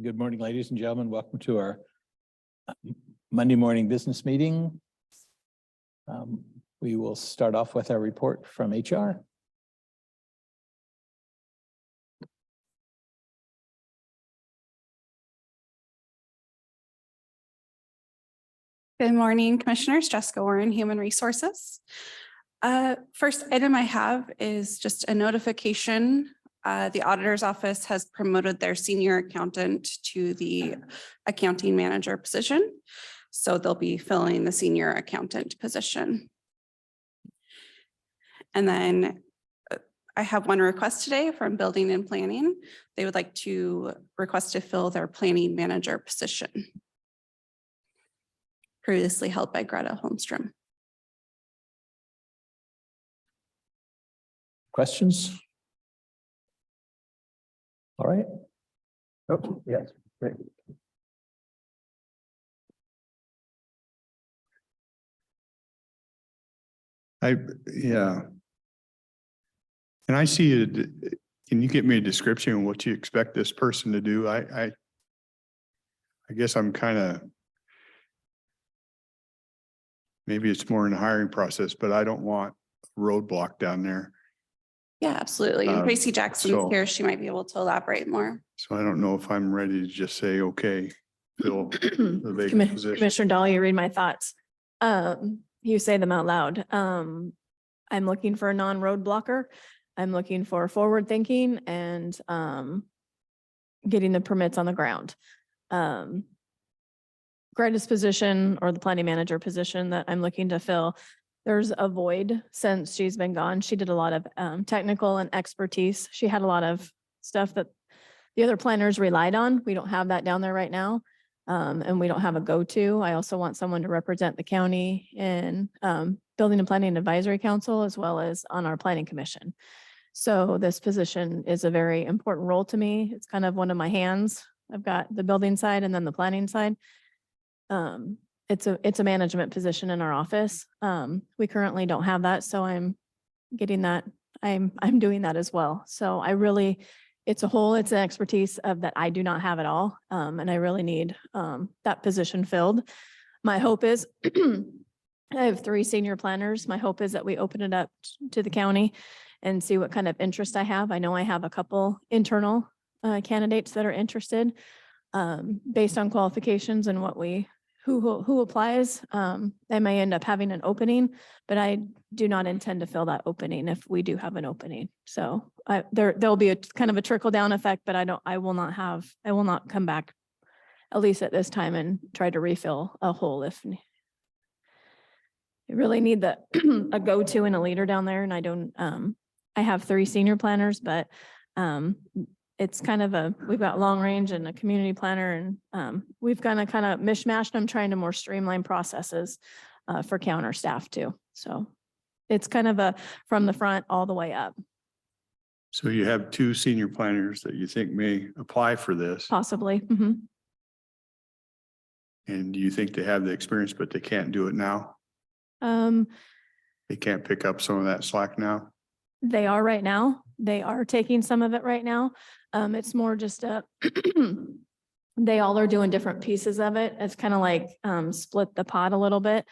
Good morning, ladies and gentlemen. Welcome to our Monday morning business meeting. We will start off with our report from HR. Good morning, Commissioners. Jessica Warren, Human Resources. First item I have is just a notification. The auditor's office has promoted their senior accountant to the accounting manager position. So they'll be filling the senior accountant position. And then I have one request today from Building and Planning. They would like to request to fill their planning manager position, previously held by Greta Holmstrom. Questions? All right. Oh, yes, great. Yeah. Can I see it? Can you give me a description of what you expect this person to do? I guess I'm kind of, maybe it's more in the hiring process, but I don't want a roadblock down there. Yeah, absolutely. And Tracy Jackson's here. She might be able to elaborate more. So I don't know if I'm ready to just say, okay, fill the vacant position. Commissioner Dahl, you read my thoughts. You say them out loud. I'm looking for a non-road blocker. I'm looking for forward thinking and getting the permits on the ground. Greta's position, or the planning manager position that I'm looking to fill, there's a void since she's been gone. She did a lot of technical and expertise. She had a lot of stuff that the other planners relied on. We don't have that down there right now. And we don't have a go-to. I also want someone to represent the county in Building and Planning Advisory Council, as well as on our planning commission. So this position is a very important role to me. It's kind of one of my hands. I've got the building side and then the planning side. It's a management position in our office. We currently don't have that, so I'm getting that. I'm doing that as well. So it's an expertise of that I do not have at all. And I really need that position filled. My hope is, I have 3 senior planners. My hope is that we open it up to the county and see what kind of interest I have. I know I have a couple internal candidates that are interested based on qualifications and who applies. They may end up having an opening, but I do not intend to fill that opening if we do have an opening. So there'll be a kind of a trickle down effect, but I will not come back, at least at this time, and try to refill a hole if you really need a go-to and a leader down there. And I have 3 senior planners, but it's kind of we've got long range and a community planner, and we've kind of mishmashed. I'm trying to more streamline processes for counter staff too. So it's kind of from the front all the way up. So you have 2 senior planners that you think may apply for this. Possibly. Mm-hmm. And do you think they have the experience, but they can't do it now? They can't pick up some of that slack now? They are right now. They are taking some of it right now. It's more just they all are doing different pieces of it. It's kind of like split the pot a little bit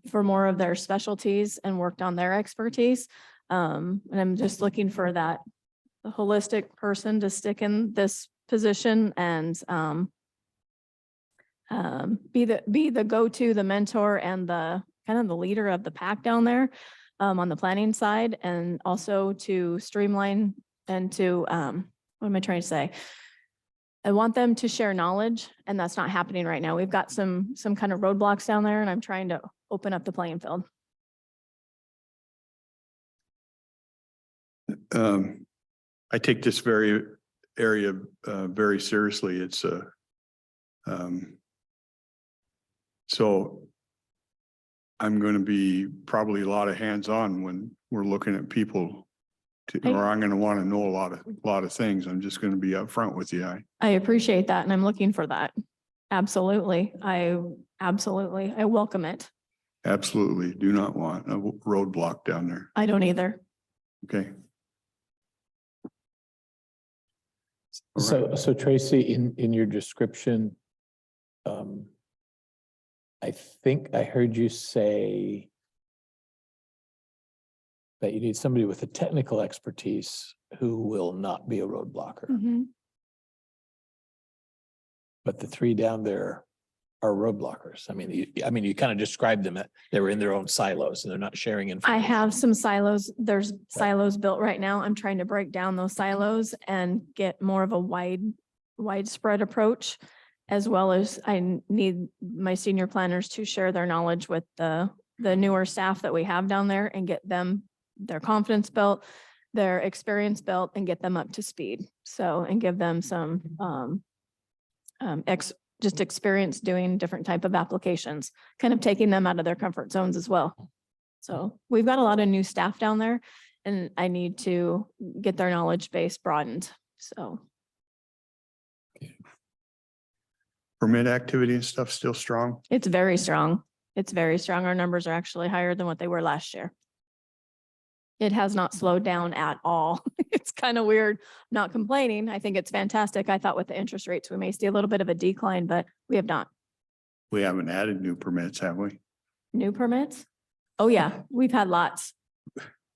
for more of their specialties and worked on their expertise. And I'm just looking for the holistic person to stick in this position and be the go-to, the mentor, and the kind of the leader of the pack down there on the planning side, and also to streamline and to what am I trying to say? I want them to share knowledge, and that's not happening right now. We've got some kind of roadblocks down there, and I'm trying to open up the playing field. I take this area very seriously. It's so I'm going to be probably a lot of hands-on when we're looking at people, or I'm going to want to know a lot of things. I'm just going to be upfront with you. I appreciate that, and I'm looking for that. Absolutely. I welcome it. Absolutely do not want a roadblock down there. I don't either. Okay. So Tracy, in your description, I think I heard you say that you need somebody with a technical expertise who will not be a roadblocker. Mhm. But the three down there are roadblockers. I mean, you kind of described them. They were in their own silos and they're not sharing I information. have some silos. There's silos built right now. I'm trying to break down those silos and get more of a widespread approach. As well as I need my senior planners to share their knowledge with the newer staff that we have down there and get them their confidence built, their experience built, and get them up to speed. So, and give them some just experience doing different type of applications, kind of taking them out of their comfort zones as well. So we've got a lot of new staff down there and I need to get their knowledge base broadened. So. Permit activity and stuff still strong? It's very strong. It's very strong. Our numbers are actually higher than what they were last year. It has not slowed down at all. It's kind of weird. Not complaining. I think it's fantastic. I thought with the interest rates, we may see a little bit of a decline, but we have not. We haven't added new permits, have we? New permits? Oh yeah, we've had lots.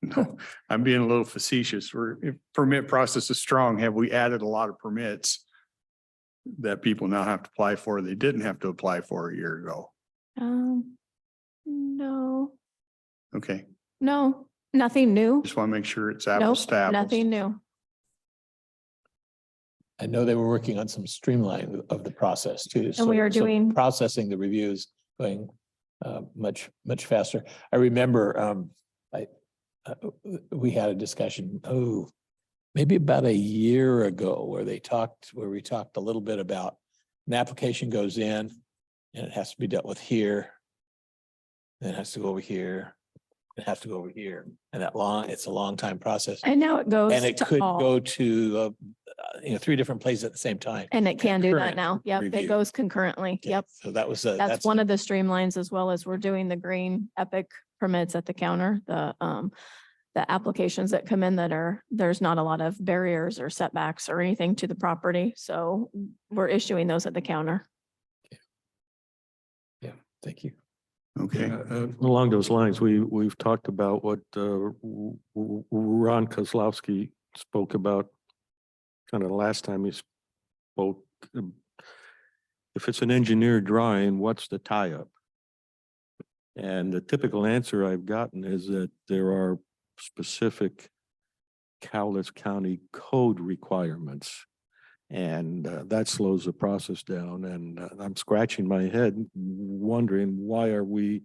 No, I'm being a little facetious. If permit process is strong, have we added a lot of permits that people now have to apply for, they didn't have to apply for a year ago? No, Okay, no, nothing new. just want to make sure it's Nope, apples to apples. nothing new. I know they were working on some streamline of the process too. And we are doing- Processing the reviews going much faster. I remember we had a discussion, maybe about a year ago where we talked a little bit about an application goes in and it has to be dealt with here. Then it has to go over here. It has to go over here. And it's a long time process. And now it goes And it to could all. go to, 3 different places at the same time. And it can do that concurrent now. Yep, review. it goes concurrently. Okay, Yep. So that was, That's one of the streamlines, as well as we're doing the green epic permits at the counter, the applications that come in there's not a lot of barriers or setbacks or anything to the property. So we're issuing those at the counter. thank you. Okay, Along those lines, we've talked about what Ron Kozlowski spoke about kind of the last time he spoke. If it's an engineered drawing, what's the tie-up? And the typical answer I've gotten is that there are specific Cowlitz County code requirements. And that slows the process down. And I'm scratching my head wondering, why are we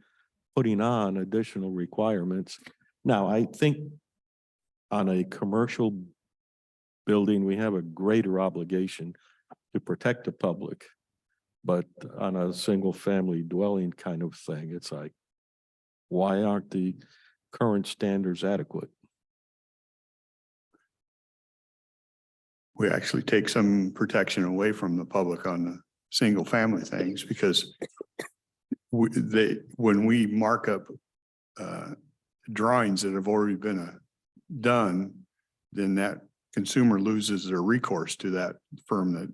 putting on additional requirements? Now, I think on a commercial building, we have a greater obligation to protect the public. But on a single family dwelling kind of thing, it's like, why aren't the current standards adequate? we actually take some protection away from the public on the single family things, because when we mark up drawings that have already been done, then that consumer loses their recourse to that firm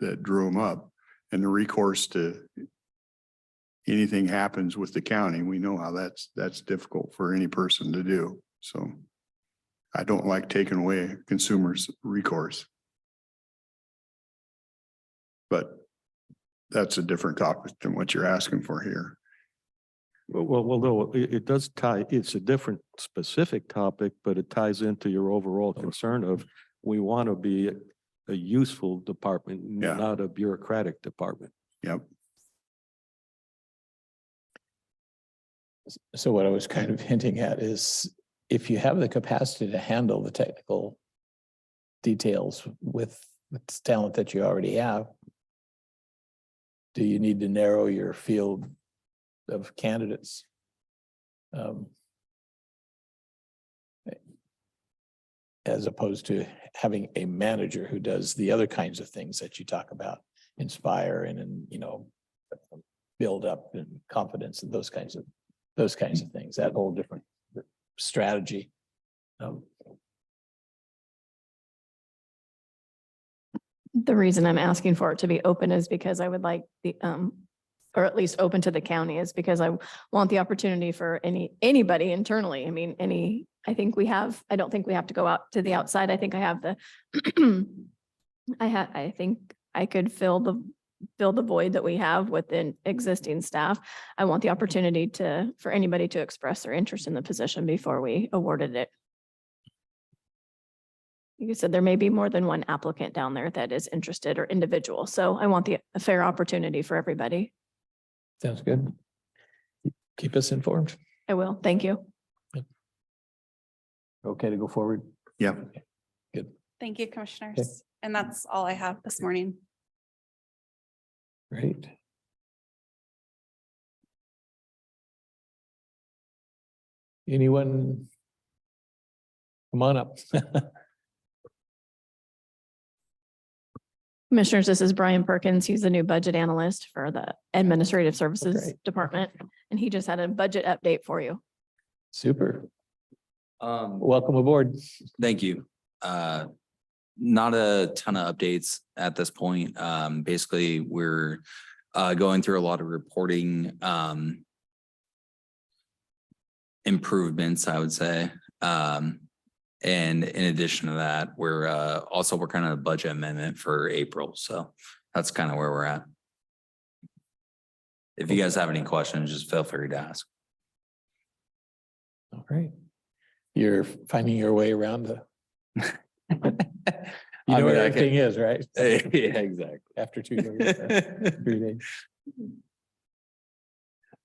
that drew them up, and the recourse to anything happens with the county. We know how that's difficult for any person to do. So I don't like taking away consumers' recourse. But that's a different topic than what you're asking for here. Well, no, it does tie, it's a different specific topic, but it ties into your overall concern of, we want to be a useful department, Yeah. not a bureaucratic department. Yep. So what I was kind of hinting at is, if you have the capacity to handle the technical details with the talent that you already have, do you need to narrow your field of candidates? As opposed to having a manager who does the other kinds of things that you talk about, inspire and build up and confidence and those kinds of things, that whole different strategy. The reason I'm asking for it to be open is because I would like the, or at least open to the county, is because I want the opportunity for anybody internally. I mean, I think we have, I don't think we have to go out to the outside. I think I have the, I think I could fill the void that we have within existing staff. I want the opportunity for anybody to express their interest in the position before we awarded it. Like you said, there may be more than one applicant down there that is interested or individual. So I want a fair opportunity for everybody. Sounds good. Keep us informed. I will. Thank you. Okay to go forward? Yeah. Good. Thank you, commissioners. And that's all I have this morning. Great. Anyone? Come on up. Commissioners, this is Brian Perkins. He's the new budget analyst for the Administrative Services Great. Department. And he just had a budget update for you. Super. Welcome aboard. Thank you. Not a ton of updates at this point. Basically, we're going through a lot of reporting improvements, I would say. And in addition to that, we're also working on a budget amendment for April. So that's kind of where we're at. If you guys have any questions, just feel free to ask. All right. You're finding your way around the. You know where everything is, right? Yeah, exactly. After 2 years, 3 days.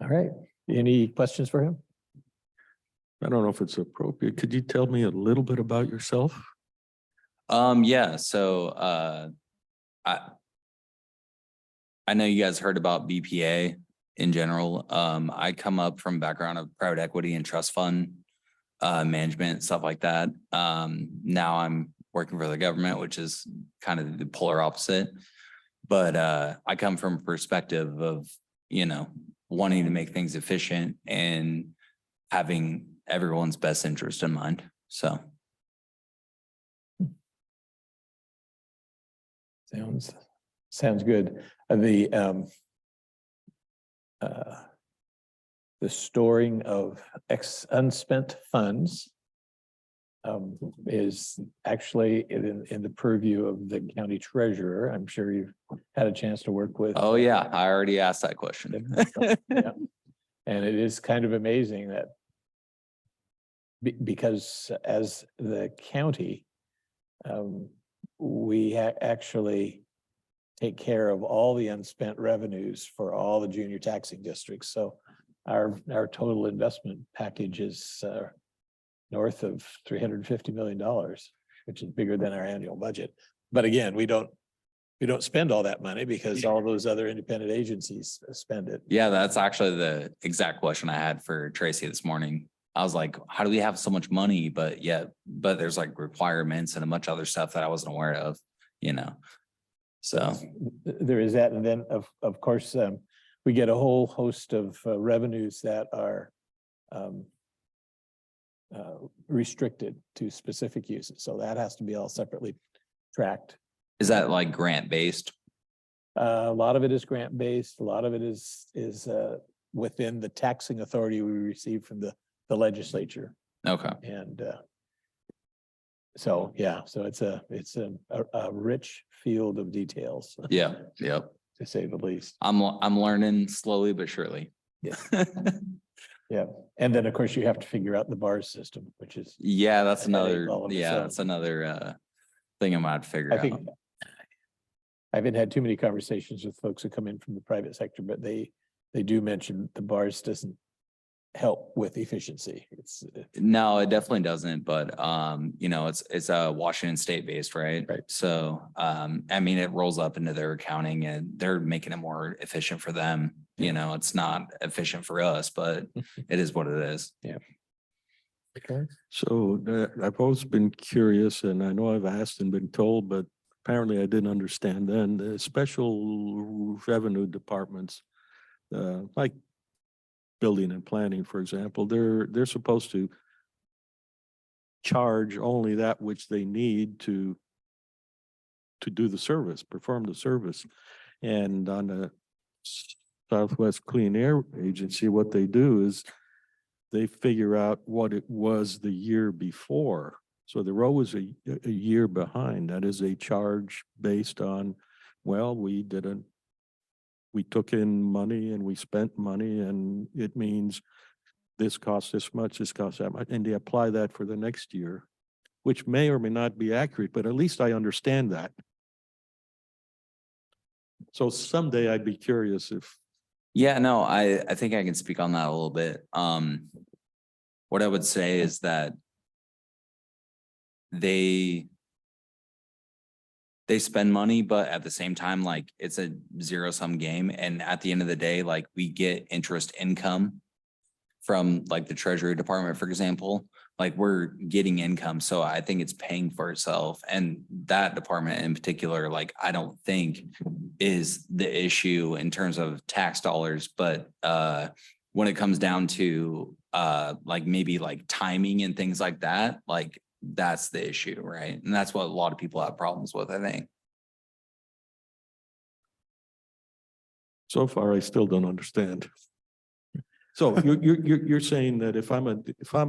All right. Any questions for him? I don't know if it's appropriate. Could you tell me a little bit about yourself? Yeah, so I know you guys heard about BPA in general. I come up from background of private equity and trust fund management, stuff like that. Now I'm working for the government, which is kind of the polar opposite. But I come from a perspective of, wanting to make things efficient and having everyone's best interest in mind. So. Sounds good. The storing of unspent funds is actually in the purview of the county treasurer. I'm sure you've had a chance to work with. Oh yeah, I already asked that question. Yeah. And it is kind of amazing that because as the county, we actually take care of all the unspent revenues for all the junior taxing districts. So our total investment package is north of $350 million, which is bigger than our annual budget. But again, we don't spend all that money because all those other independent agencies spend it. Yeah, that's actually the exact question I had for Tracy this morning. I was like, how do we have so much money? But there's like requirements and a bunch of other stuff that I wasn't aware of, So there is that. And then of course, we get a whole host of revenues that are restricted to specific uses. So that has to be all separately tracked. is that like grant based? A lot of it is grant based. A lot of it is within the taxing authority we receive from the legislature. Okay. And so it's a rich field of details. Yeah. Yep. To say the least. I'm learning slowly but surely. Yeah. Yeah. And then of course you have to figure out the bars system, which is. Yeah, that's a headache another. all of its Yeah, own. that's another thing I'm gonna have to figure I out. think I haven't had too many conversations with folks who come in from the private sector, but they do mention the bars doesn't help with efficiency. No, it definitely doesn't, but it's Washington State based, right? Right. So I mean, it rolls up into their accounting and they're making it more efficient for them. It's not efficient for us, but it is what it is. Yeah. Okay. So I've always been curious, and I know I've asked and been told, but apparently I didn't understand then. The special revenue departments, like building and planning, for example, they're supposed to charge only that which they need to to do the service, perform the service. And on the Southwest Clean Air Agency, what they do is they figure out what it was the year before. So they're always a year behind. That is a charge based on, well, we took in money and we spent money, and it means this costs this much, this costs that much, and they apply that for the next year, which may or may not be accurate, but at least I understand that. So someday I'd be curious if, Yeah, no, I think I can speak on that a little bit. What I would say is that they spend money, but at the same time, like, it's a zero-sum game. And at the end of the day, like, we get interest income from like the Treasury Department, for example. Like, we're getting income. So I think it's paying for itself. And that department in particular, like, I don't think is the issue in terms of tax dollars. But when it comes down to like maybe like timing and things like that, like, that's the issue, right? And that's what a lot of people have problems with, I think. so far, I still don't understand. So you're saying that if I'm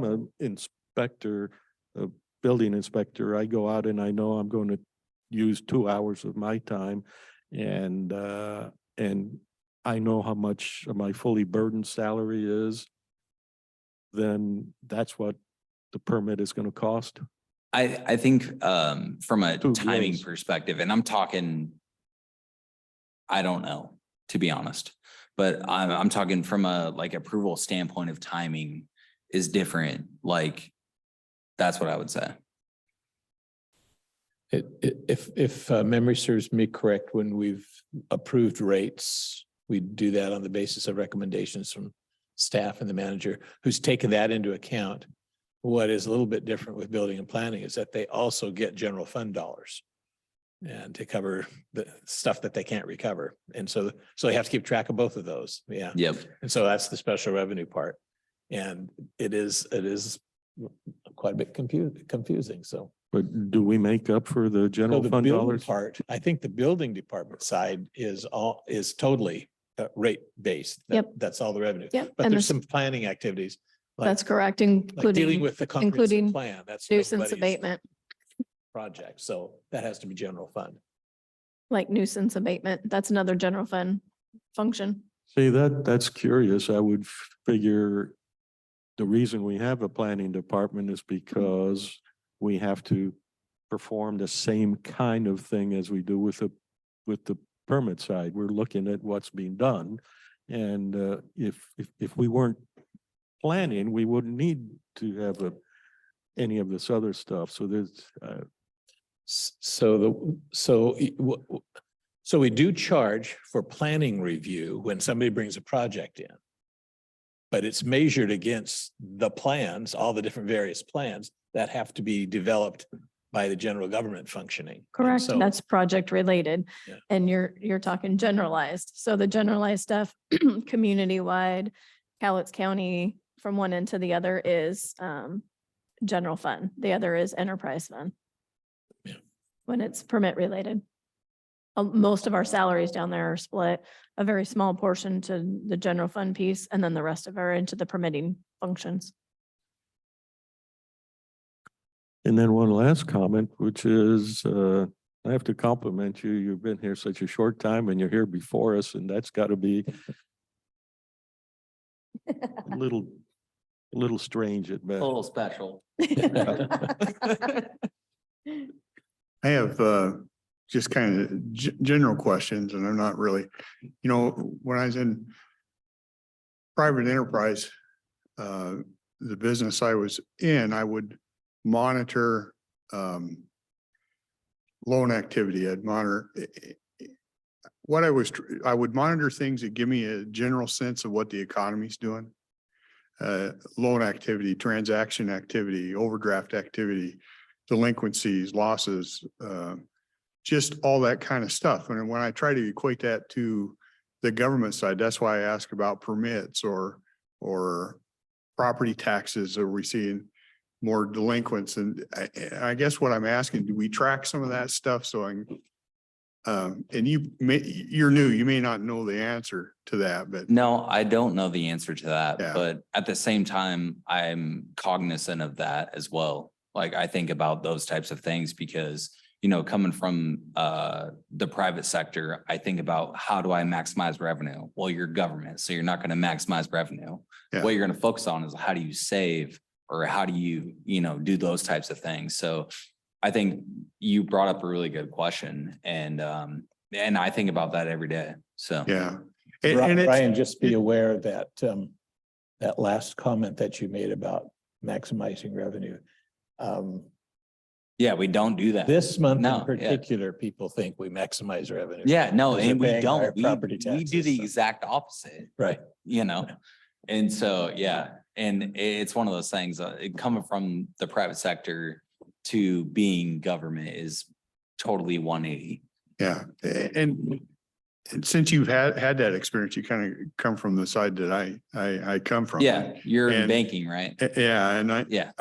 a inspector, a building inspector, I go out and I know I'm going to use 2 hours of my time, and I know how much my fully burdened salary is, then that's what the permit is going to cost? I think from a Two timing blows. perspective, and I'm talking, I don't know, to be honest, but I'm talking from a like approval standpoint of timing is different. Like, that's what I would say. If memory serves me correct, when we've approved rates, we do that on the basis of recommendations from staff and the manager who's taken that into account. What is a little bit different with building and planning is that they also get general fund dollars and to cover the stuff that they can't recover. And so they have to keep track of both of those. Yeah. Yep. And so that's the special revenue part. And it is quite a bit confusing. So But do we make up for the so general the fund building dollars? part, I think the building department side is totally rate based. Yep. That's all the revenue. Yep. But And there's this- some planning activities. Like, That's correct, like dealing including with the comprehensive including plan. That's nuisance nobody's abatement, project. So that has to be general fund. like nuisance abatement. That's another general fund function. See, that's curious. I would figure the reason we have a planning department is because we have to perform the same kind of thing as we do with the permit side. We're looking at what's being done. And if we weren't planning, we wouldn't need to have any of this other stuff. So there's So we do charge for planning review when somebody brings a project in. But it's measured against the plans, all the different various plans that have to be developed by the general government functioning. And Correct. so- That's project related. Yeah. And you're talking generalized. So the generalized stuff, community-wide, Cowlitz County, from one end to the other is general fund. The other is enterprise fund. Yeah. When it's permit related. Most of our salaries down there are split, a very small portion to the general fund piece, and then the rest of our into the permitting functions. And then one last comment, which is, I have to compliment you. You've been here such a short time and you're here before us, and that's got to be a little strange at best. A little special. I have just kind of general questions, and I'm not really, when I was in private enterprise, the business I was in, I would monitor loan activity. I'd monitor I would monitor things that give me a general sense of what the economy's doing. Loan activity, transaction activity, overdraft activity, delinquencies, losses, just all that kind of stuff. And when I try to equate that to the government side, that's why I ask about permits or property taxes. Are we seeing more delinquents? And I guess what I'm asking, do we track some of that stuff so I can And you're new, you may not know the answer to that, but No, I don't know the answer to that, Yeah. but at the same time, I'm cognizant of that as well. Like I think about those types of things because, you know, coming from the private sector, I think about how do I maximize revenue? Well, you're government, so you're not going to maximize revenue. Yeah. What you're going to focus on is how do you save or how do you, you know, do those types of things. So I think you brought up a really good question and I think about that every day. So. yeah. And it's, Brian, just be aware that that last comment that you made about maximizing revenue. Yeah, we don't do that. This month No, in yeah. particular, people think we maximize revenue. Yeah, no, Because and they're we paying higher don't. We property do taxes, the so. exact opposite, Right. you know? And so, yeah, and it's one of those things, coming from the private sector to being government is totally 180. yeah. And since you've had that experience, you kind of come from the side that I come from. Yeah, you're in And- banking, right? Yeah, and Yeah.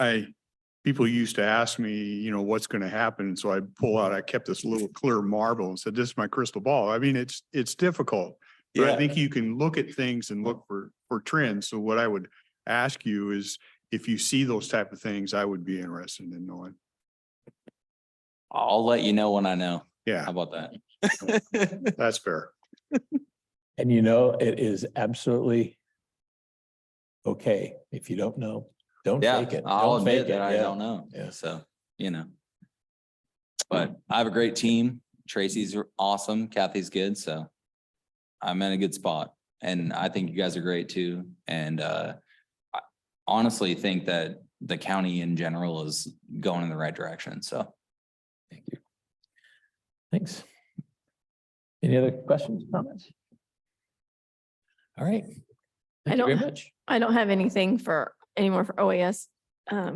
people used to ask me, you know, what's going to happen. So I kept this little clear marble and said, this is my crystal ball. I mean, it's difficult, but I think you can look at things and look for trends. So what I would ask you is if you see those type of things, I would be interested in knowing. I'll let you know when I know. How Yeah, about that? that's fair. And you know, it is absolutely okay. If you don't know, don't Yeah, fake it. I'll Don't fake admit that I yeah. don't know. Yeah. So, you know. But I have a great team. Tracy's awesome. Kathy's good. So I'm in a good spot. And I think you guys are great too. And I honestly think that the county in general is going in the right direction. So. Thank you. Thanks. Any other questions, comments? All right. Thank you very much. I don't have anything anymore for OAS.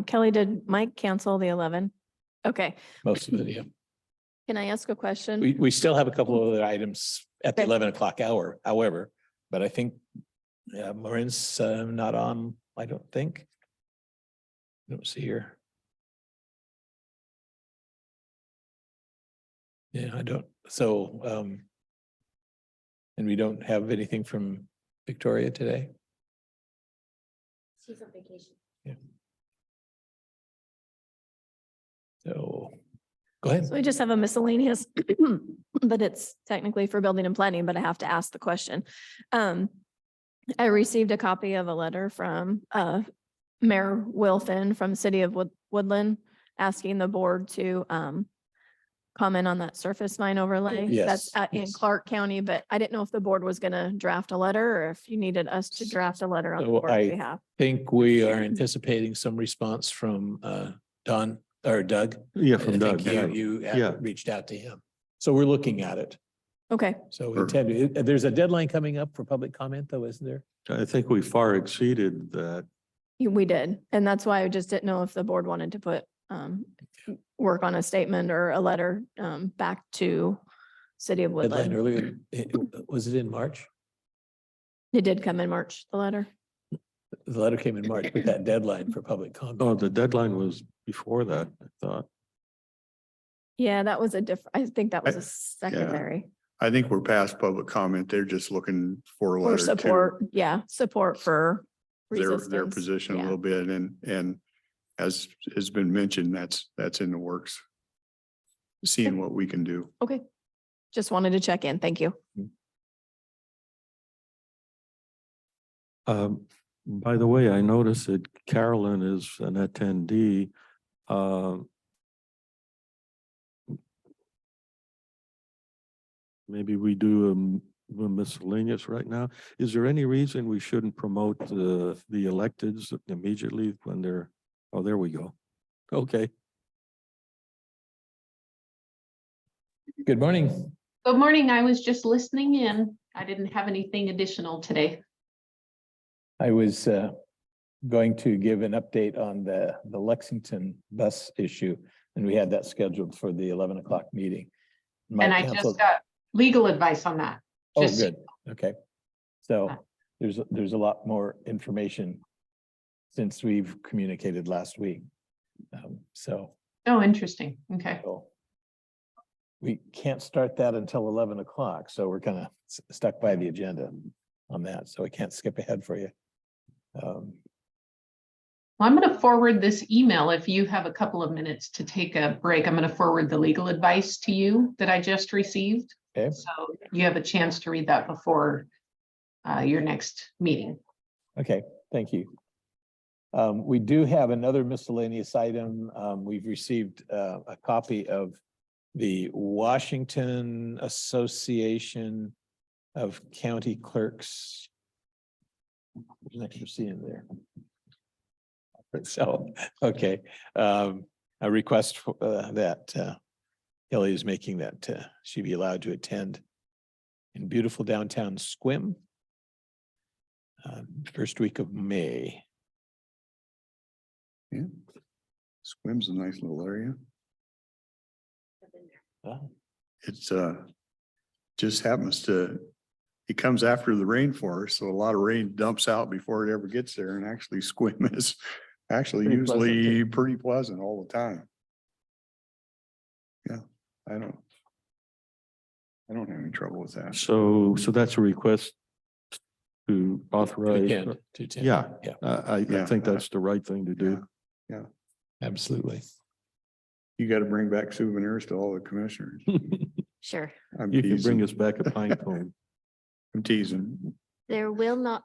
Kelly, did Mike cancel the 11? Okay. Most of it, yeah. Can I ask a question? We still have a couple of other items at the Okay. 11 o'clock hour, however, but I think Maureen's not on, I don't think. I don't see her. Yeah, I don't. So, and we don't have anything from Victoria today. She's on vacation. So go ahead. So we just have a miscellaneous, but it's technically for building and planning, but I have to ask the question. I received a copy of a letter from Mayor Wilfin from the City of Woodland asking the board to comment on that surface mine overlay. Yes, That's in yes. Clark County, but I didn't know if the board was gonna draft a letter or if you needed us to draft a letter on the So board's I- behalf. Think we are anticipating some response from Don or Doug. Yeah, I from think Doug. Yeah. you Yeah. have reached out to him. So we're looking at it. Okay, So we Sure. intend to, there's a deadline coming up for public comment though, isn't there? I think we far exceeded that. we did. And that's why I just didn't know if the board wanted to put work on a statement or a letter back to City of Deadline Woodland. earlier, was it in March? It did come in March, the letter. The letter came in March with that deadline for public comment. Oh, the deadline was before that, I thought. Yeah, that was I think that was a yeah. secondary. I think we're past public comment. They're just looking for a Or letter to support, yeah, support for their resistance. position a Yeah. little bit and as has been mentioned, that's in the works. Seeing what we can do. Okay, just wanted to check in. Thank you. By the way, I noticed that Carolyn is an attendee. Maybe we do a miscellaneous right now. Is there any reason we shouldn't promote the electeds immediately when they're, oh, there we go. Okay. Good morning. Good morning. I was just listening in. I didn't have anything additional today. I was going to give an update on the Lexington bus issue, and we had that scheduled for the 11 o'clock meeting. Mike And I canceled- just got legal advice on that. Oh, just- good. Okay. So there's a lot more information since we've communicated last week. So Oh, interesting. Okay. so we can't start that until 11 o'clock, so we're kind of stuck by the agenda on that, so I can't skip ahead for you. I'm going to forward this email if you have a couple of minutes to take a break. I'm going to forward the legal advice to you that I just received. Okay, So you have a chance to read that before your next meeting. okay, thank you. We do have another miscellaneous item. We've received a copy of the Washington Association of County Clerks. There's an extra C in there. So, okay, a request for, that Kelly is making that she be allowed to attend in beautiful downtown Squim. First week of May. Yeah. Squim's a nice little area. It's just happens to, it comes after the rainforest, so a lot of rain dumps out before it ever gets there, and actually Squim is actually Pretty pleasant, usually too. pretty pleasant all the time. Yeah, I don't have any trouble with that. So that's a request to To authorize. attend, to attend. Yeah. Yeah, I Yeah. think that's the right thing to do. absolutely. You got to bring back souvenirs to all the commissioners. Sure. I'm You can bring teasing. us back a pine cone. I'm teasing. There will not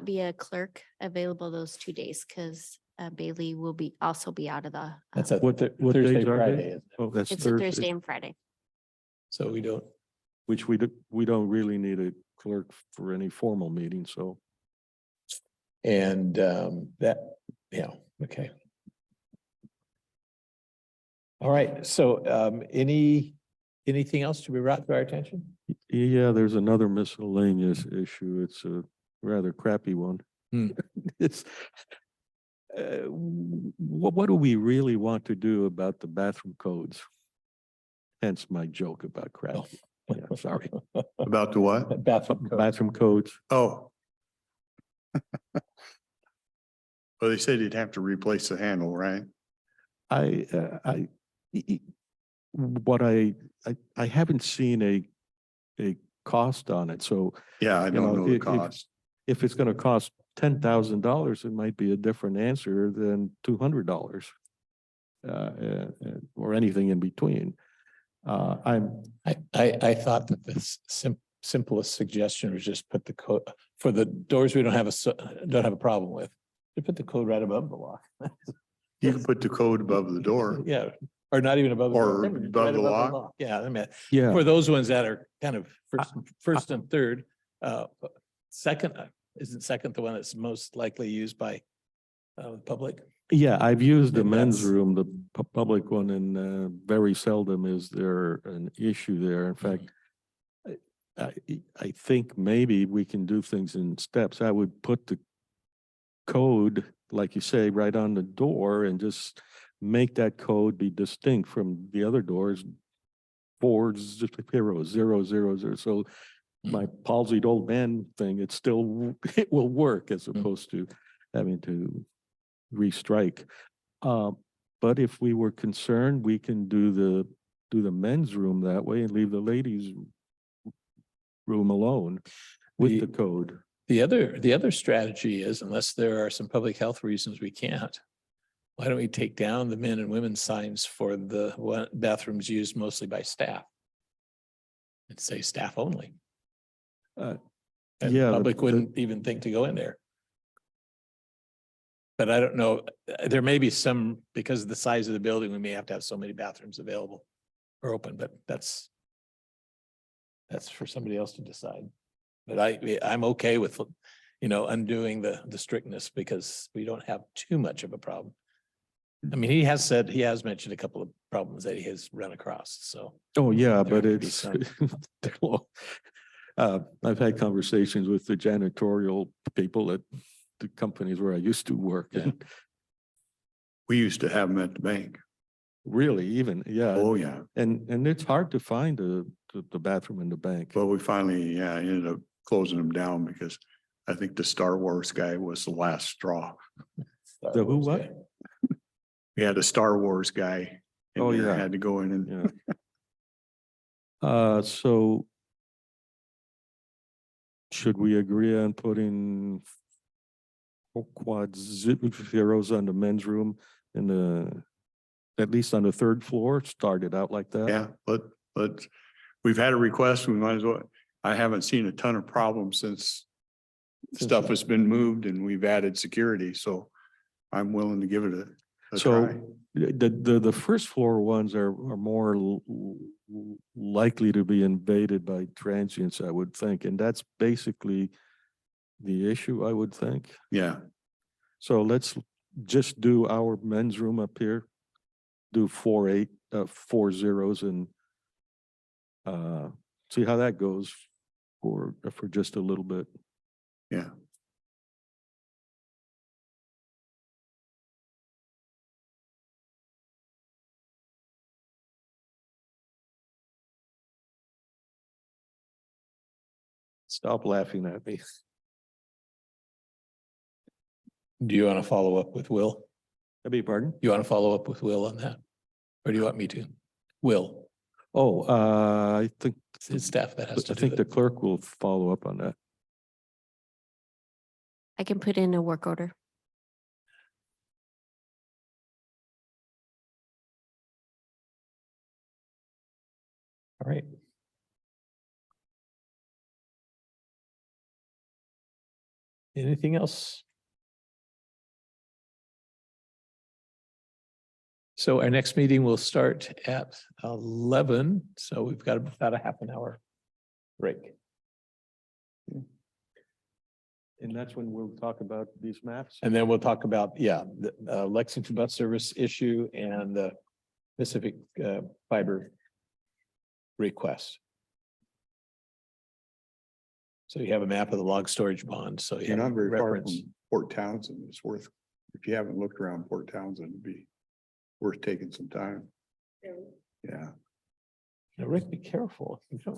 be a clerk available those 2 days because Bailey will also be out of the. That's a What Thursday, days are Friday, they? isn't it? Oh, that's It's a Thursday, Thursday and Friday. So we don't, which we don't really need a clerk for any formal meeting, so. and that, yeah, okay. All right, so anything else to be brought to our attention? Yeah, there's another miscellaneous issue. It's a rather crappy one. Hmm. It's, what do we really want to do about the bathroom codes? Hence my joke about crappy. Yeah, sorry. About the what? Bathroom code. Bathroom codes. Oh. Well, they said you'd have to replace the handle, right? What I haven't seen a cost on it, so Yeah, I You don't know, know the if- cost. if it's gonna cost $10,000, it might be a different answer than $200. Or anything in between. I thought that the simplest suggestion was just put the code, for the doors we don't have a problem with, to put the code right above the lock. You can put the code above the door. Yeah, or not even above. Or I mean, above right the lock? Yeah, I mean, Yeah, for those ones that are kind of first and third, second, isn't second the one that's most likely used by the public? yeah, I've used the And men's that's- room, the public one, and very seldom is there an issue there. In fact, I think maybe we can do things in steps. I would put the code, like you say, right on the door and just make that code be distinct from the other doors. 40000. So my palsied old man thing, it will work as opposed to having to restrike. But if we were concerned, we can do the men's room that way and leave the ladies' room alone with the code. The other strategy is, unless there are some public health reasons we can't, why don't we take down the men and women's signs for the bathrooms used mostly by staff? And say staff only. And yeah, public wouldn't even think to go in there. But I don't know, there may be some, because of the size of the building, we may have to have so many bathrooms available or open, but that's for somebody else to decide. But I'm okay with, undoing the strictness because we don't have too much of a problem. I mean, he has mentioned a couple of problems that he has run across, so. Oh, yeah, There but could be it's, some. I've had conversations with the janitorial people at the companies where I used to work. Yeah. And We used to have them at the bank. really, even, yeah. Oh, yeah. And it's hard to find the bathroom in the bank. But we finally, ended up closing them down because I think the Star Wars guy was the last straw. The who, what? We had a Star Wars guy. Oh, in there, yeah. Had to go in and Yeah. So should we agree on putting quad zeros on the men's room in the, at least on the third floor, started out like that? Yeah, but we've had a request, we might as well, I haven't seen a ton of problems since stuff has been moved and we've added security, so I'm willing to give it a So try. the first floor ones are more likely to be invaded by transients, I would think, and that's basically the issue, I would think. Yeah, So let's just do our men's room up here, do 4 zeros and see how that goes for just a little bit. yeah. Stop laughing at me. Do you want to follow up with Will? I beg your pardon? You want to follow up with Will on that? Or do you want me to? Will, Oh, I think, it's his staff that has to I do think the it. clerk will follow up on that. I can put in a work order. All right. Anything else? So our next meeting will start at 11, so we've got about a half an hour break. And that's when we'll talk about these maps. And then we'll talk about, yeah, the Lexington bus service issue and the Pacific fiber request. So you have a map of the log storage bond, so you You're have not very far reference. from Port Townsend. It's worth, if you haven't looked around Port Townsend, it'd be worth taking some time. Yeah. Now, Rick, be careful. You don't